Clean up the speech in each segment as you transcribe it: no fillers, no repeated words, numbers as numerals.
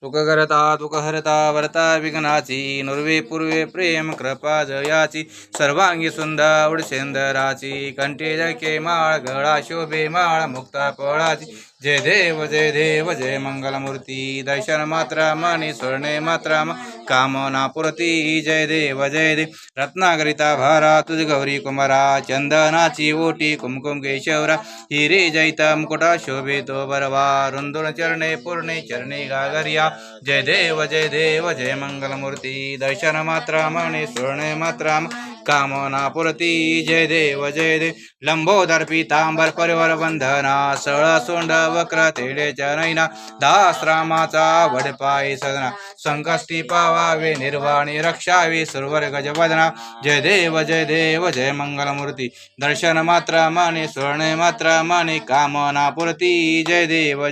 सुख करता दुःख हरता वरता विघ्नाची नुर्वे पूर्वे प्रेम कृपा जयाची सर्वांगी सुंदर सेंदराची कंठी जळके माळ गळा शोभे माळ मुक्ता पळाची जय देव जय मंगलमूर्ती दर्शन मात्रा मणी स्वर्णे मात्रा कामना पुरती जय देव रत्नागरिता भारा तुझ गौरी कुमारा चंदनाची ओटी कुमकुम केशवरा हिरे जैता मुकुटा शोभितो बरवा रुंदुन चरणे पूर्णे चरणे गागरिया जय देव जय मंगलमूर्ती दर्शन मात्रा मणे स्वर्ण मात्रा कामना पुरती जय देव लंबोदर पीतांबर परिवर बंधना सळ सोंड वक्र तेडेच्या नैना दास रामाचा वडपाई सदना संकष्टी पावावे निर्वाणी रक्षावी सुरवर गजवदना जय देव जय मंगलमूर्ती दर्शन मात्रा माने स्वर्ण मात्रा माने कामना पुरती जय देव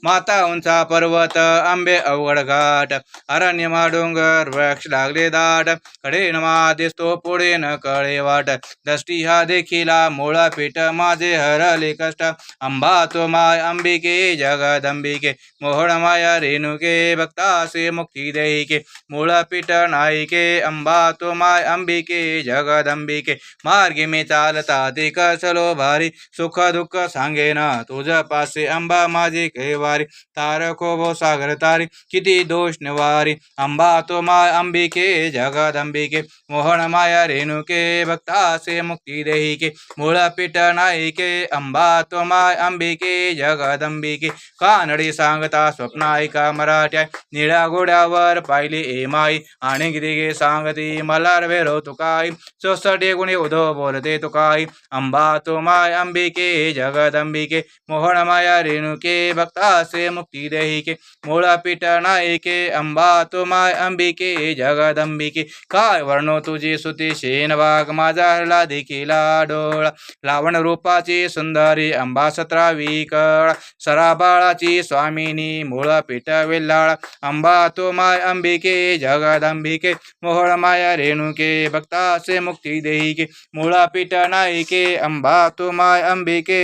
माता उंचा पर्वत आंबे अवघड घाट अरण्य डोंगर वृक्ष लागले दाट कडे नमा दिसतो पुढे न कळे वाट दष्टी हा देखिला मोळा पीठ माझे हरले कष्ट अंबा तो माय अंबिके जगदंबिके मोहन माया रेणुके भक्तासे मुक्ती देईके मूळ पीठ नाईके अंबा तो माय अंबिके जगदंबिके मार्गे मी चालता ते कसलो भारी सुख दुःख सांगे ना तुझ पासे अंबा माझी केवारी तारको भो सागर तारी किती दोष निवारी अंबा तो माय अंबिके जगदंबिके मोहन माया रेणुके भक्तासे मुक्ती देईके मूळ पीठ नाईके अंबा तो माय अंबिके जगदंबिके कानडी सांगता स्वप्न ऐका मराठ्या निळ्या घोड्यावर पाहिली ए माई आणि गिरिगे सांगती मला भेरो तुकाई सोसटे गुणी उधो बोलते तुकाई अंबा तो माय अंबिके जगदंबिके मोहन माया रेणुके भक्तासे मुक्ती देईके मूळ पीठ नाईके अंबा तो माय अंबिके जगदंबिके काय वर्णो तुझी सुती शेन वाघ माझा हरला देखिला डोळा लावण रूपाची सुंदरी अंबा 17वी कळ सराबाळाची स्वामिनी मूळ पीठ वेल्लाळ अंबा तो माय अंबिके जगदंबिके मोहळ माया रेणुके भक्तासे मुक्ती देईके मूळ पीठ नाईके अंबा तो माय अंबिके